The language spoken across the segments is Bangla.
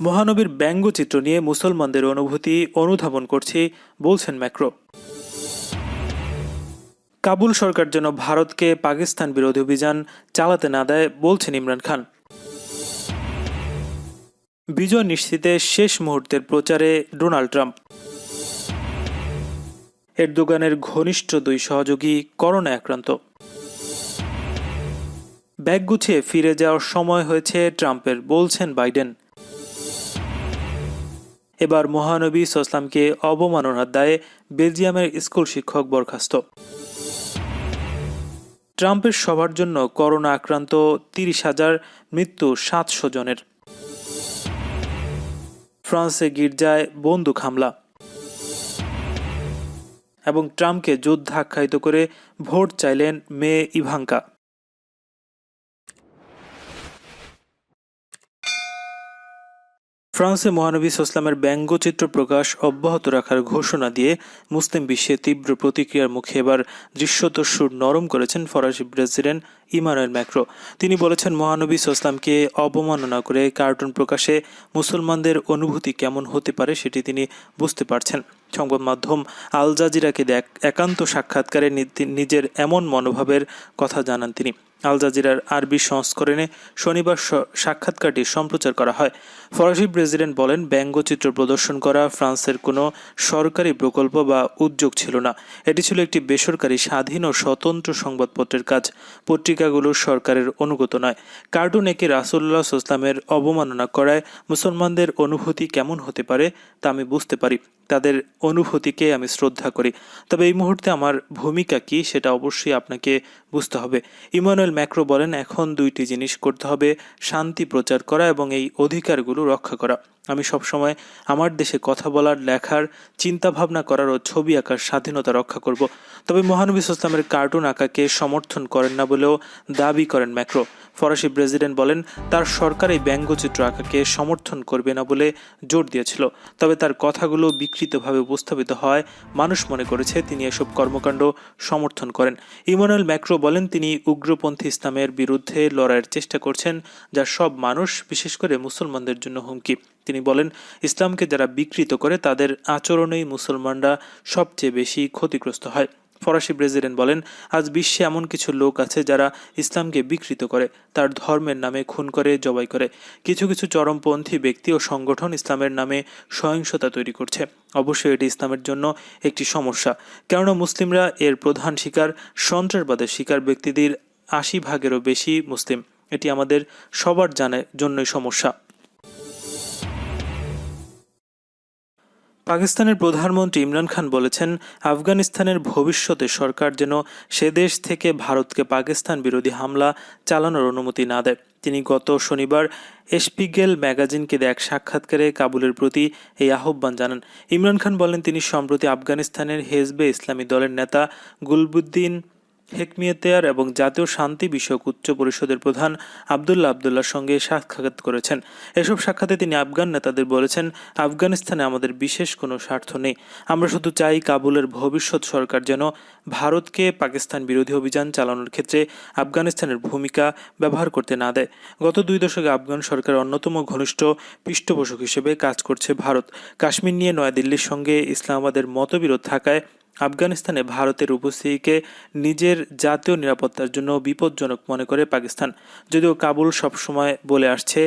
মহানবীর ব্যঙ্গচিত্র নিয়ে মুসলমানদের অনুভূতি অনুধাবন করছি বলছেন ম্যাক্রো। কাবুল সরকার যেন ভারতকে পাকিস্তান বিরোধী অভিযান চালাতে না দেয় বলছেন ইমরান খান। বিজয় নিশ্চিতে শেষ মুহূর্তের প্রচারে ডোনাল্ড ট্রাম্প। এরদোগানের ঘনিষ্ঠ দুই সহযোগী করোনায় আক্রান্ত। ব্যাগ গুছিয়ে ফিরে যাওয়ার সময় হয়েছে ট্রাম্পের বলছেন বাইডেন। এবার মহানবী সাল্লাল্লাহু অবমাননার দায়ে বেলজিয়ামের স্কুল শিক্ষক বরখাস্ত। ট্রাম্পের সভার জন্য করোনা আক্রান্ত 30,000, মৃত্যু 700 জনের। ফ্রান্সে গির্জায় বন্দুক হামলা এবং ট্রাম্পকে যুদ্ধ আখ্যায়িত করে ভোট চাইলেন মেয়ে ইভাঙ্কা। ফ্রান্সে মহানবী সাল্লাল্লাহু ব্যঙ্গচিত্র প্রকাশ অব্যাহত রাখার ঘোষণা দিয়ে মুসলিম বিশ্বে তীব্র প্রতিক্রিয়ার মুখে এবার দৃশ্যত-সুর নরম করেছেন ফরাসি প্রেসিডেন্ট ইমানুয়েল ম্যাক্রো। তিনি বলেছেন, মহানবী সাল্লাল্লাহু অবমাননা করে কার্টুন প্রকাশে মুসলমানদের অনুভূতি কেমন হতে পারে সেটি তিনি বুঝতে পারছেন। সংবাদ মাধ্যম আল জাজিরাকে একান্ত সাক্ষাৎকারে নিজের এমন মনোভাবের কথা জানান তিনি। আল জাজিরার আরবি সংস্করণে শনিবার সাক্ষাৎকারটি সম্প্রচার করা হয়। ফরাসি প্রেসিডেন্ট বলেন, ব্যঙ্গচিত্র প্রদর্শন করা ফ্রান্সের কোনো সরকারি প্রকল্প বা উদ্যোগ ছিল না। এটি ছিল একটি বেসরকারি স্বাধীন ও স্বতন্ত্র সংবাদপত্রের কাজ। পত্রিকাগুলো সরকারের অনুগত নয়। কার্টুন একে রাসূলুল্লাহ সাল্লাল্লাহু অবমাননা করায় মুসলমানদের অনুভূতি কেমন হতে পারে তা আমি বুঝতে পারি। তাদের অনুভূতিকে আমি শ্রদ্ধা করি। তবে এই মুহূর্তে আমার ভূমিকা কি সেটা অবশ্যই আপনাকে বুঝতে হবে। ইমানুয়েল ম্যাক্রো বলেন, এখন দুইটি জিনিস করতে হবে, শান্তি প্রচার করা এবং এই অধিকারগুলো রক্ষা করা। আমি সবসময় আমার দেশে কথা বলার, লেখার, চিন্তাভাবনা করার ও ছবি আঁকার স্বাধীনতা রক্ষা করব। তবে মহানবী সাল্লাল্লাহু কার্টুন আঁকাকে সমর্থন করেন না বলেও দাবি করেন ম্যাক্রো। ফরাসি প্রেসিডেন্ট বলেন, তার সরকার এই ব্যঙ্গচিত্র আঁকাকে সমর্থন করবে না বলে জোর দিয়েছিল। তবে তার কথাগুলো বিকৃতভাবে উপস্থাপিত হয়, মানুষ মনে করেছে তিনি এসব কর্মকাণ্ড সমর্থন করেন। ইমানুয়েল ম্যাক্রো বলেন, তিনি উগ্রপন্থী ইসলামের বিরুদ্ধে লড়াইয়ের চেষ্টা করছেন, যা সব মানুষ, বিশেষ করে মুসলমানদের জন্য হুমকি। তিনি বলেন, ইসলামকে যারা বিকৃত করে তাদের আচরণেই মুসলমানরা সবচেয়ে বেশি ক্ষতিগ্রস্ত হয়। ফরাসি প্রেসিডেন্ট বলেন, আজ বিশ্বে এমন কিছু লোক আছে যারা ইসলামকে বিকৃত করে, তার ধর্মের নামে খুন করে, জবাই করে। কিছু কিছু চরমপন্থী ব্যক্তি ও সংগঠন ইসলামের নামে সহিংসতা তৈরি করছে। অবশ্যই এটি ইসলামের জন্য একটি সমস্যা, কেননা মুসলিমরা এর প্রধান শিকার। সন্ত্রাসবাদের শিকার ব্যক্তিদের 80% বেশি মুসলিম। এটি আমাদের সবার জন্যই সমস্যা। পাকিস্তানের প্রধানমন্ত্রী ইমরান খান বলেছেন, আফগানিস্তানের ভবিষ্যতে সরকার যেন সে দেশ থেকে ভারতকে পাকিস্তান বিরোধী হামলা চালানোর অনুমতি না দেয়। তিনি গত শনিবার এশপিগেল ম্যাগাজিনকে এক সাক্ষাৎকারে কাবুলের প্রতি এই আহ্বান জানান। ইমরান খান বলেন, তিনি সম্প্রতি আফগানিস্তানের হেজবে ইসলামী দলের নেতা গুলবুদ্দিন হেকমিয়াতিয়ার এবং জাতীয় শান্তি বিষয়ক উচ্চ পরিষদের প্রধান আবদুল্লাহর সঙ্গে সাক্ষাৎ করেছেন। এসব সাক্ষাতে তিনি আফগান নেতাদের বলেছেন, আফগানিস্তানে আমাদের বিশেষ কোনো স্বার্থ নেই। আমরা শুধু চাই কাবুলের ভবিষ্যৎ সরকার যেন ভারতকে পাকিস্তান বিরোধী অভিযান চালানোর ক্ষেত্রে আফগানিস্তানের ভূমিকা ব্যবহার করতে না দেয়। গত 2 দশকে আফগান সরকারের অন্যতম ঘনিষ্ঠ পৃষ্ঠপোষক হিসেবে কাজ করছে ভারত। কাশ্মীর নিয়ে নয়াদিল্লির সঙ্গে ইসলামাবাদের মতবিরোধ থাকায় আফগানিস্তানে ভারতের উপস্থিতিকে নিজের জাতীয় নিরাপত্তার জন্য বিপজ্জনক মনে করে পাকিস্তান। যদিও কাবুল সবসময় বলে আসছে,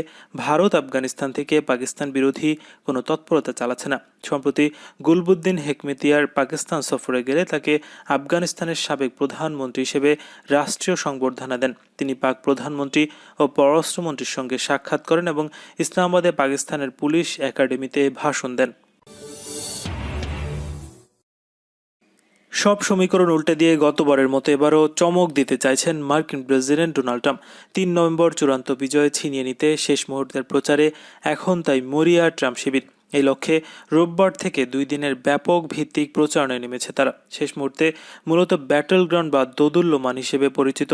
ভারত আফগানিস্তান থেকে পাকিস্তান বিরোধী কোনো তৎপরতা চালাচ্ছে না। সম্প্রতি গুলবুদ্দিন হেকমিয়াতিয়ার পাকিস্তান সফরে গেলে তাকে আফগানিস্তানের সাবেক প্রধানমন্ত্রী হিসেবে রাষ্ট্রীয় সংবর্ধনা দেন। তিনি পাক প্রধানমন্ত্রী ও পররাষ্ট্রমন্ত্রীর সঙ্গে সাক্ষাৎ করেন এবং ইসলামাবাদে পাকিস্তানের পুলিশ একাডেমিতে ভাষণ দেন। সব সমীকরণ উল্টে দিয়ে গতবারের মতো এবারও চমক দিতে চাইছেন মার্কিন প্রেসিডেন্ট ডোনাল্ড ট্রাম্প। 3 নভেম্বর চূড়ান্ত বিজয় ছিনিয়ে নিতে শেষ মুহূর্তের প্রচারে এখন তাই মরিয়া ট্রাম্প শিবির। এই লক্ষ্যে রোববার থেকে 2 দিনের ব্যাপক ভিত্তিক প্রচারণায় নেমেছে তারা। শেষ মুহূর্তে মূলত ব্যাটল গ্রাউন্ড বা দোদুল্যমান হিসেবে পরিচিত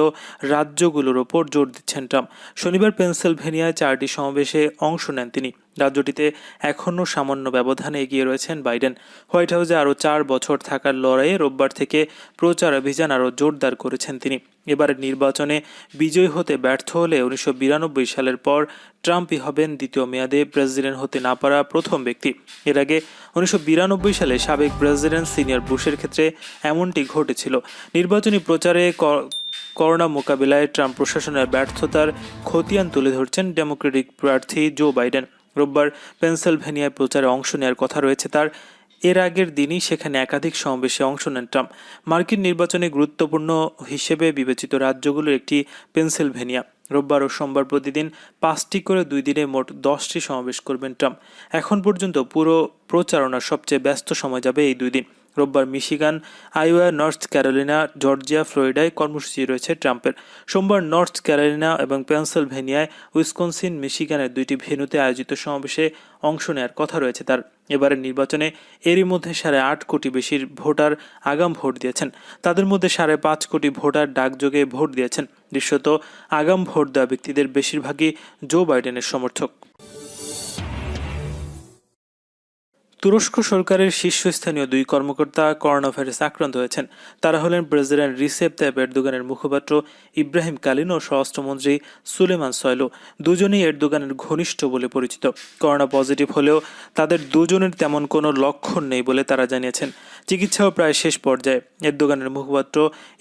রাজ্যগুলোর ওপর জোর দিচ্ছেন ট্রাম্প। শনিবার পেনসিলভেনিয়ায় 4টি সমাবেশে অংশ নেন তিনি। রাজ্যটিতে এখনও সামান্য ব্যবধানে এগিয়ে রয়েছেন বাইডেন। হোয়াইট হাউসে আরও 4 বছর থাকার লড়াইয়ে রোববার থেকে প্রচার অভিযান আরও জোরদার করেছেন তিনি। এবারের নির্বাচনে বিজয়ী হতে ব্যর্থ হলে 1992 সালের পর ট্রাম্পই হবেন দ্বিতীয় মেয়াদে প্রেসিডেন্ট হতে না পারা প্রথম ব্যক্তি। এর আগে 1992 সালে সাবেক প্রেসিডেন্ট সিনিয়র বুশের ক্ষেত্রে এমনটি ঘটেছিল। নির্বাচনী প্রচারে করোনা মোকাবিলায় ট্রাম্প প্রশাসনের ব্যর্থতার খতিয়ান তুলে ধরছেন ডেমোক্রেটিক প্রার্থী জো বাইডেন। রোববার পেনসিলভেনিয়ায় প্রচারে অংশ নেওয়ার কথা রয়েছে তার। এর আগের দিনই সেখানে একাধিক সমাবেশে অংশ নেন ট্রাম্প। মার্কিন নির্বাচনে গুরুত্বপূর্ণ হিসেবে বিবেচিত রাজ্যগুলোর একটি পেনসিলভেনিয়া। রোববার ও সোমবার প্রতিদিন 5টি করে 2 দিনে মোট 10টি সমাবেশ করবেন ট্রাম্প। এখন পর্যন্ত পুরো প্রচারণার সবচেয়ে ব্যস্ত সময় যাবে এই 2 দিন। রোববার Michigan, Iowa, North Carolina, Georgia, ফ্লোরিডায় কর্মসূচি রয়েছে ট্রাম্পের। সোমবার নর্থ ক্যারোলিনা এবং পেনসিলভেনিয়ায়, উইসকনসিন, মিশিগানের 2টি ভেন্যুতে আয়োজিত সমাবেশে অংশ নেওয়ার কথা রয়েছে তার। এবারের নির্বাচনে এরই মধ্যে 8.5 কোটি বেশির ভোটার আগাম ভোট দিয়েছেন। তাদের মধ্যে 5.5 কোটি ভোটার ডাকযোগে ভোট দিয়েছেন। দৃশ্যত আগাম ভোট দেওয়া ব্যক্তিদের বেশিরভাগই জো বাইডেনের সমর্থক। তুরস্ক সরকারের শীর্ষস্থানীয় 2 কর্মকর্তা করোনাভাইরাস আক্রান্ত হয়েছেন। তারা হলেন প্রেসিডেন্ট রিসেপ তাইপ এরদোগানের মুখপাত্র ইব্রাহিম কালিন ও স্বরাষ্ট্রমন্ত্রী সুলেমান সয়লু। দুজনেই এরদোগানের ঘনিষ্ঠ বলে পরিচিত। করোনা পজিটিভ হলেও তাদের দুজনের তেমন কোনো লক্ষণ নেই বলে তারা জানিয়েছেন। চিকিৎসাও প্রায় শেষ পর্যায়ে। এরদোগানের মুখপাত্র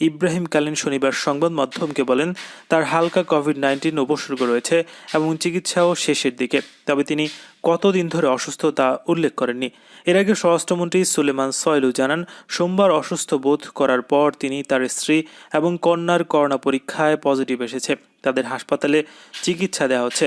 ইব্রাহিম কালিন শনিবার সংবাদ মাধ্যমকে বলেন, তার হালকা কোভিড-19 উপসর্গ রয়েছে এবং চিকিৎসাও শেষের দিকে। তবে তিনি কতদিন ধরে অসুস্থ তা উল্লেখ করেননি। এর আগে স্বরাষ্ট্রমন্ত্রী সুলেমান সয়লু জানান, সোমবার অসুস্থ বোধ করার পর তিনি, তার স্ত্রী এবং কন্যার করোনা পরীক্ষায় পজিটিভ এসেছে। তাদের হাসপাতালে চিকিৎসা দেওয়া হচ্ছে।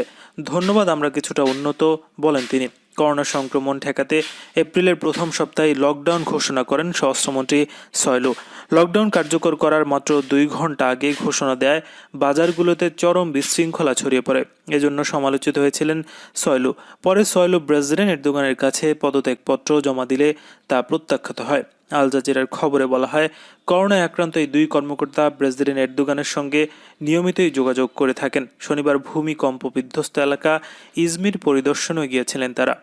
ধন্যবাদ, আমরা কিছুটা উন্নত, বলেন তিনি। করোনা সংক্রমণ ঠেকাতে এপ্রিলের প্রথম সপ্তাহে লকডাউন ঘোষণা করেন স্বরাষ্ট্রমন্ত্রী সয়লু। লকডাউন কার্যকর করার মাত্র 2 ঘন্টা আগে ঘোষণা দেয় বাজারগুলোতে চরম বিশৃঙ্খলা ছড়িয়ে পড়ে। এজন্য সমালোচিত হয়েছিলেন সয়লু। পরে সয়লু প্রেসিডেন্ট এরদোগানের কাছে পদত্যাগপত্র জমা দিলে তা প্রত্যাখ্যাত হয়। আল জাজিরার খবরে বলা হয়, করোনায় আক্রান্ত এই 2 কর্মকর্তা প্রেসিডেন্ট এরদোগানের সঙ্গে নিয়মিতই যোগাযোগ করে থাকেন। শনিবার ভূমিকম্প বিধ্বস্ত এলাকা ইজমির পরিদর্শনে গিয়েছিলেন তারা।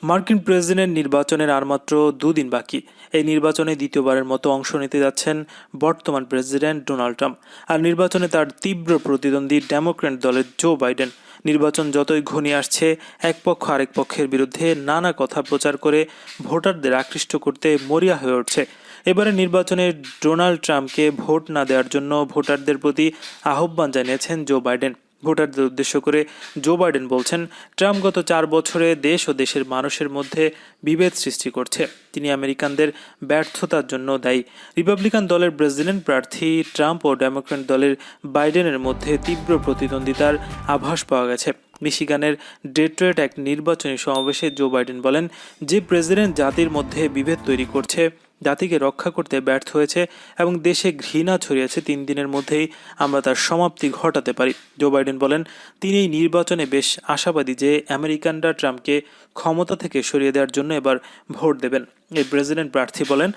মার্কিন প্রেসিডেন্ট নির্বাচনের আর মাত্র 2 দিন বাকি। এই নির্বাচনে দ্বিতীয়বারের মতো অংশ নিতে যাচ্ছেন বর্তমান প্রেসিডেন্ট ডোনাল্ড ট্রাম্প। আর নির্বাচনে তার তীব্র প্রতিদ্বন্দ্বী ডেমোক্র্যাট দলের জো বাইডেন। নির্বাচন যতই ঘনিয়ে আসছে, এক পক্ষ আরেক পক্ষের বিরুদ্ধে নানা কথা প্রচার করে ভোটারদের আকৃষ্ট করতে মরিয়া হয়ে উঠছে। এবারে নির্বাচনে ডোনাল্ড ট্রাম্পকে ভোট না দেওয়ার জন্য ভোটারদের প্রতি আহ্বান জানিয়েছেন জো বাইডেন। ভোটারদের উদ্দেশ্য করে জো বাইডেন বলছেন, ট্রাম্প গত 4 বছরে দেশ ও দেশের মানুষের মধ্যে বিভেদ সৃষ্টি করছে। তিনি আমেরিকানদের ব্যর্থতার জন্য দায়ী। রিপাবলিকান দলের প্রেসিডেন্ট প্রার্থী ট্রাম্প ও ডেমোক্র্যাট দলের বাইডেনের মধ্যে তীব্র প্রতিদ্বন্দ্বিতার আভাস পাওয়া গেছে। মিশিগানের ডেট্রয়েট এক নির্বাচনী সমাবেশে জো বাইডেন বলেন, যে প্রেসিডেন্ট জাতির মধ্যে বিভেদ তৈরি করছে, জাতিকে রক্ষা করতে ব্যর্থ হয়েছে এবং দেশে ঘৃণা ছড়িয়েছে, 3 দিনের মধ্যেই আমরা তার সমাপ্তি ঘটাতে পারি। জো বাইডেন বলেন, তিনি এই নির্বাচনে বেশ আশাবাদী যে আমেরিকানরা ট্রাম্পকে ক্ষমতা থেকে সরিয়ে দেওয়ার জন্য এবার ভোট দেবেন। এই প্রেসিডেন্ট প্রার্থী বলেন,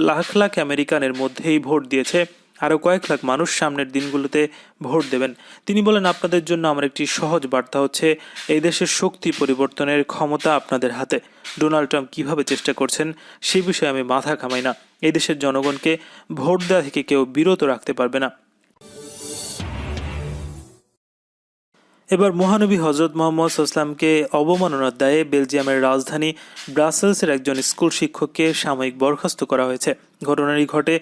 লাখ লাখ আমেরিকানের মধ্যেই ভোট দিয়েছে, আরও কয়েক লাখ মানুষ সামনের দিনগুলোতে ভোট দেবেন। তিনি বলেন, আপনাদের জন্য আমার একটি সহজ বার্তা হচ্ছে, এই দেশের শক্তি পরিবর্তনের ক্ষমতা আপনাদের হাতে। ডোনাল্ড ট্রাম্প কীভাবে চেষ্টা করছেন সে বিষয়ে আমি মাথা ঘামাই না। এই দেশের জনগণকে ভোট দেওয়া থেকে কেউ বিরত রাখতে পারবে না। এবার মহানবী হজরত মোহাম্মদ সাল্লামকে অবমাননার দায়ে বেলজিয়ামের রাজধানী ব্রাসেলসের একজন স্কুল শিক্ষককে সাময়িক বরখাস্ত করা হয়েছে। ঘটনাটি ঘটে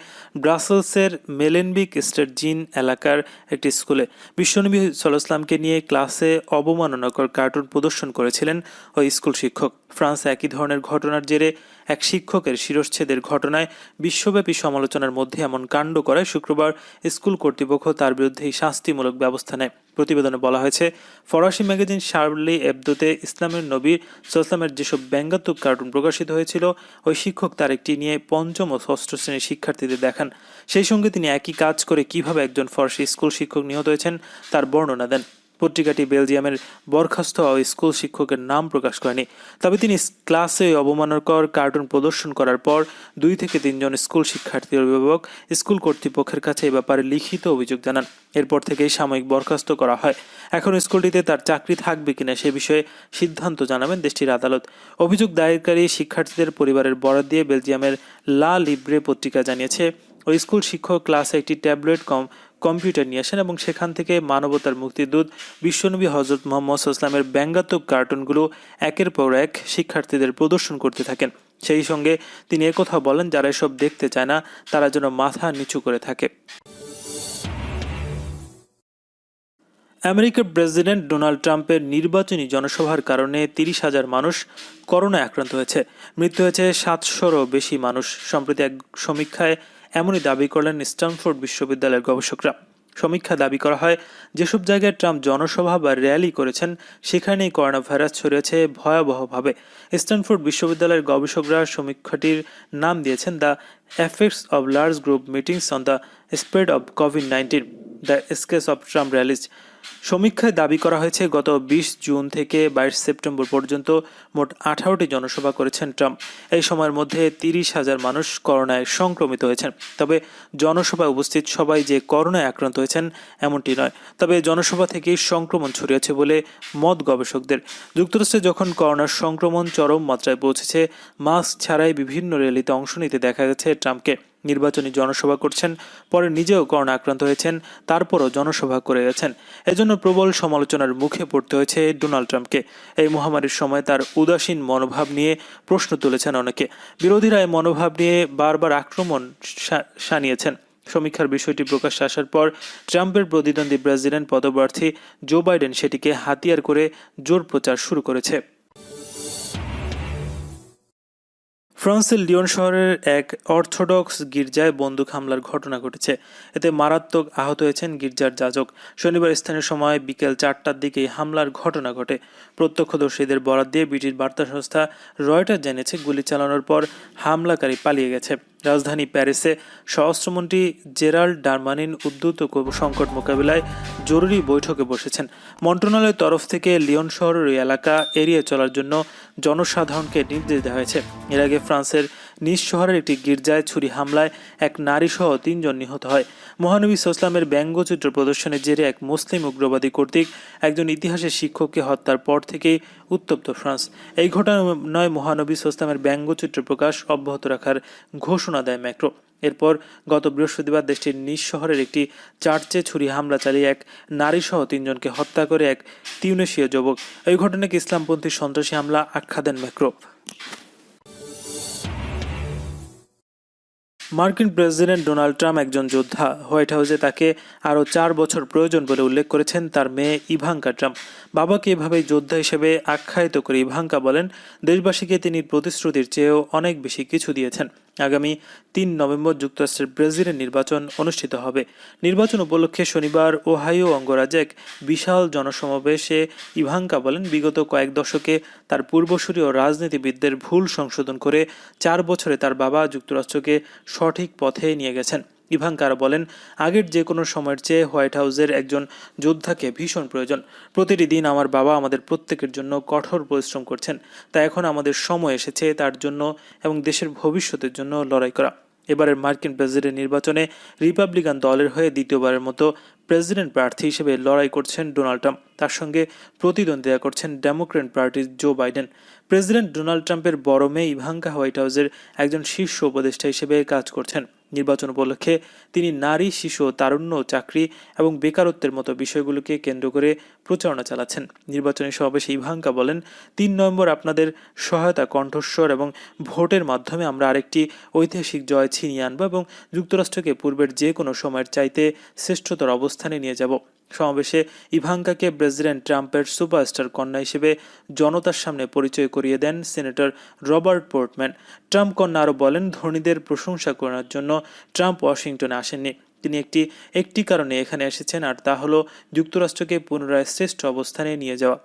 ব্রাসেলসের মেলেনবিক স্টেটজিন এলাকার একটি স্কুলে। বিশ্বনবী সাল্লামকে নিয়ে ক্লাসে অবমাননাকর কার্টুন প্রদর্শন করেছিলেন ওই স্কুল শিক্ষক। ফ্রান্সে একই ধরনের ঘটনার জেরে এক শিক্ষকের শিরশ্ছেদের ঘটনায় বিশ্বব্যাপী সমালোচনার মধ্যে এমন কাণ্ড করায় শুক্রবার স্কুল কর্তৃপক্ষ তার বিরুদ্ধে শাস্তিমূলক ব্যবস্থা নেয়। প্রতিবেদনে বলা হয়েছে, ফরাসি ম্যাগাজিন শার্লি এবদোতে ইসলামের নবী সাল্লামের যেসব ব্যঙ্গাত্মক কার্টুন প্রকাশিত হয়েছিল, ওই শিক্ষক তার একটি নিয়ে 5ম ও 6ষ্ঠ শ্রেণীর শিক্ষার্থীদের দেখান। সেই সঙ্গে তিনি একই কাজ করে কিভাবে একজন ফরাসি স্কুল শিক্ষক নিহত হয়েছেন তার বর্ণনা দেন। পত্রিকাটি বেলজিয়ামের বরখাস্ত হওয়া স্কুল শিক্ষকের নাম প্রকাশ করেনি। তবে তিনি ক্লাসে অবমাননাকর কার্টুন প্রদর্শন করার পর 2 থেকে 3 জন স্কুল শিক্ষার্থীর অভিভাবক স্কুল কর্তৃপক্ষের কাছে এ ব্যাপারে লিখিত অভিযোগ জানান। এরপর থেকেই সাময়িক বরখাস্ত করা হয়। এখন স্কুলটিতে তার চাকরি থাকবে কিনা সে বিষয়ে সিদ্ধান্ত জানাবেন দেশটির আদালত। অভিযোগ দায়েরকারী শিক্ষার্থীদের পরিবারের বরাত দিয়ে বেলজিয়ামের লা লিব্রে পত্রিকা জানিয়েছে, ওই স্কুল শিক্ষক ক্লাসে একটি ট্যাবলেট কম্পিউটার নিয়ে আসেন এবং সেখান থেকে মানবতার মুক্তিদূত বিশ্বনবী হজরত মুহাম্মদ সাল্লাল্লাহু ব্যঙ্গাত্মক কার্টুনগুলো একের পর এক শিক্ষার্থীদের প্রদর্শন করতে থাকেন। সেই সঙ্গে তিনি একথা বলেন, যারা এসব দেখতে চায় না তারা যেন মাথা নিচু করে থাকে। আমেরিকার প্রেসিডেন্ট ডোনাল্ড ট্রাম্পের নির্বাচনী জনসভার কারণে 30,000 মানুষ করোনায় আক্রান্ত হয়েছে। মৃত্যু হয়েছে 700-রও বেশি মানুষ। সম্প্রতি এক সমীক্ষায় এমনই দাবি করলেন স্ট্যানফোর্ড বিশ্ববিদ্যালয়ের গবেষকরা। সমীক্ষা দাবি করা হয়, যেসব জায়গায় ট্রাম্প জনসভা বা র্যালি করেছেন সেখানেই করোনা ভাইরাস ছড়িয়েছে ভয়াবহভাবে। স্ট্যানফোর্ড বিশ্ববিদ্যালয়ের গবেষকরা সমীক্ষাটির নাম দিয়েছেন the effects of large group meetings on the spread of কোভিড-19, the sketch of Trump rallies. সমীক্ষায় দাবি করা হয়েছে, গত 20 জুন থেকে 22 সেপ্টেম্বর পর্যন্ত মোট 18টি জনসভা করেছেন ট্রাম্প। এই সময়ের মধ্যে 30,000 মানুষ করোনায় সংক্রমিত হয়েছেন। তবে জনসভায় উপস্থিত সবাই যে করোনায় আক্রান্ত হয়েছেন এমনটি নয়। তবে জনসভা থেকেই সংক্রমণ ছড়িয়েছে বলে মত গবেষকদের। যুক্তরাষ্ট্রে যখন করোনার সংক্রমণ চরম মাত্রায় পৌঁছেছে, মাস্ক ছাড়াই বিভিন্ন র্যালিতে অংশ নিতে দেখা গেছে ট্রাম্পকে। নির্বাচনী জনসভা করছেন, পরে নিজেও করোনা আক্রান্ত হয়েছেন, তারপরও জনসভা করে গেছেন। এজন্য প্রবল সমালোচনার মুখে পড়তে হয়েছে ডোনাল্ড ট্রাম্পকে। এই মহামারীর সময় তার উদাসীন মনোভাব নিয়ে প্রশ্ন তুলেছেন অনেকে। বিরোধীরা এই মনোভাব নিয়ে বারবার আক্রমণ শানিয়েছেন। সমীক্ষার বিষয়টি প্রকাশ্যে আসার পর ট্রাম্পের প্রতিদ্বন্দ্বী প্রেসিডেন্ট পদপ্রার্থী জো বাইডেন সেটিকে হাতিয়ার করে জোর প্রচার শুরু করেছে। ফ্রান্সের লিওন শহরের এক অর্থোডক্স গির্জায় বন্দুক হামলার ঘটনা ঘটেছে। এতে মারাত্মক আহত হয়েছেন গির্জার যাজক। শনিবার স্থানীয় সময় বিকেল 4টার দিকে হামলার ঘটনা ঘটে। প্রত্যক্ষদর্শীদের বরাত দিয়ে ব্রিটিশ বার্তা সংস্থা রয়টার জানিয়েছে, গুলি চালানোর পর হামলাকারী পালিয়ে গেছে। রাজধানী প্যারিসে স্বরাষ্ট্রমন্ত্রী জেরাল্ড ডারমানিন উদ্ভূত সংকট মোকাবিলায় জরুরি বৈঠকে বসেছেন। মন্ত্রণালয়ের তরফ থেকে লিওন শহরের ওই এলাকা এড়িয়ে চলার জন্য জনসাধারণকে নির্দেশ দেওয়া হয়েছে। এর আগে ফ্রান্সের নিস শহরের একটি গির্জায় ছুরি হামলায় এক নারীসহ 3 জন নিহত হয়। মহানবী সাল্লাল্লাহু ব্যঙ্গচিত্র প্রদর্শনের জেরে এক মুসলিম উগ্রবাদী কর্তৃক একজন ইতিহাসের শিক্ষককে হত্যার পর থেকেই উত্তপ্ত ফ্রান্স। এই ঘটনায় মহানবী সাল্লাল্লাহু ব্যঙ্গচিত্র প্রকাশ অব্যাহত রাখার ঘোষণা দেয় ম্যাক্রো। এরপর গত বৃহস্পতিবার দেশটির নিস শহরের একটি চার্চে ছুরি হামলা চালিয়ে এক নারীসহ 3 জনকে হত্যা করে এক তিউনিসীয় যুবক। এই ঘটনাকে ইসলামপন্থী সন্ত্রাসী হামলা আখ্যা দেন ম্যাক্রো। মার্কিন প্রেসিডেন্ট ডোনাল্ড ট্রাম্প একজন যোদ্ধা। হোয়াইট হাউসে তাকে আরও 4 বছর প্রয়োজন বলে উল্লেখ করেছেন তার মেয়ে ইভাঙ্কা ট্রাম্প। বাবাকে এভাবেই যোদ্ধা হিসেবে আখ্যায়িত করে ইভাঙ্কা বলেন, দেশবাসীকে তিনি প্রতিশ্রুতির চেয়েও অনেক বেশি কিছু দিয়েছেন। আগামী 3 নভেম্বর যুক্তরাষ্ট্রের প্রেসিডেন্ট নির্বাচন অনুষ্ঠিত হবে। নির্বাচন উপলক্ষে শনিবার ওহাইও অঙ্গরাজ্যে এক বিশাল জনসমাবেশে ইভাঙ্কা বলেন, বিগত কয়েক দশকে তার পূর্বসূরি ও রাজনীতিবিদদের ভুল সংশোধন করে 4 বছরে তার বাবা যুক্তরাষ্ট্রকে সঠিক পথে নিয়ে গেছেন। ইভাঙ্কা বলেন, আগের যে কোনো সময়ের চেয়ে হোয়াইট হাউসের একজন যোদ্ধাকে ভীষণ প্রয়োজন। প্রতিটি দিন আমার বাবা আমাদের প্রত্যেকের জন্য কঠোর পরিশ্রম করছেন। তাই এখন আমাদের সময় এসেছে তার জন্য এবং দেশের ভবিষ্যতের জন্য লড়াই করা। এবারের মার্কিন প্রেসিডেন্ট নির্বাচনে রিপাবলিকান দলের হয়ে দ্বিতীয়বারের মতো প্রেসিডেন্ট প্রার্থী হিসেবে লড়াই করছেন ডোনাল্ড ট্রাম্প। তার সঙ্গে প্রতিদ্বন্দ্বিতা করছেন ডেমোক্র্যাট পার্টির জো বাইডেন। প্রেসিডেন্ট ডোনাল্ড ট্রাম্পের বড় মেয়ে ইভাঙ্কা হোয়াইট হাউসের একজন শীর্ষ উপদেষ্টা হিসেবে কাজ করছেন। নির্বাচন উপলক্ষে তিনি নারী, শিশু, তারুণ্য, চাকরি এবং বেকারত্বের মতো বিষয়গুলোকে কেন্দ্র করে প্রচারণা চালাচ্ছেন। নির্বাচনী সমাবেশে ইভাঙ্কা বলেন, 3 নভেম্বর আপনাদের সহায়তা, কণ্ঠস্বর এবং ভোটের মাধ্যমে আমরা আরেকটি ঐতিহাসিক জয় ছিনিয়ে আনব এবং যুক্তরাষ্ট্রকে পূর্বের যে কোনো সময়ের চাইতে শ্রেষ্ঠতর অবস্থানে নিয়ে যাব। সমাবেশে ইভাঙ্কাকে প্রেসিডেন্ট ট্রাম্পের সুপারস্টার কন্যা হিসেবে জনতার সামনে পরিচয় করিয়ে দেন সিনেটর রবার্ট পোর্টম্যান। ট্রাম্প কন্যা আরও বলেন, ধনীদের প্রশংসা করার জন্য ট্রাম্প ওয়াশিংটনে আসেননি। তিনি একটি কারণে এখানে এসেছেন, আর তা হলো যুক্তরাষ্ট্রকে পুনরায় শ্রেষ্ঠ অবস্থানে নিয়ে যাওয়া।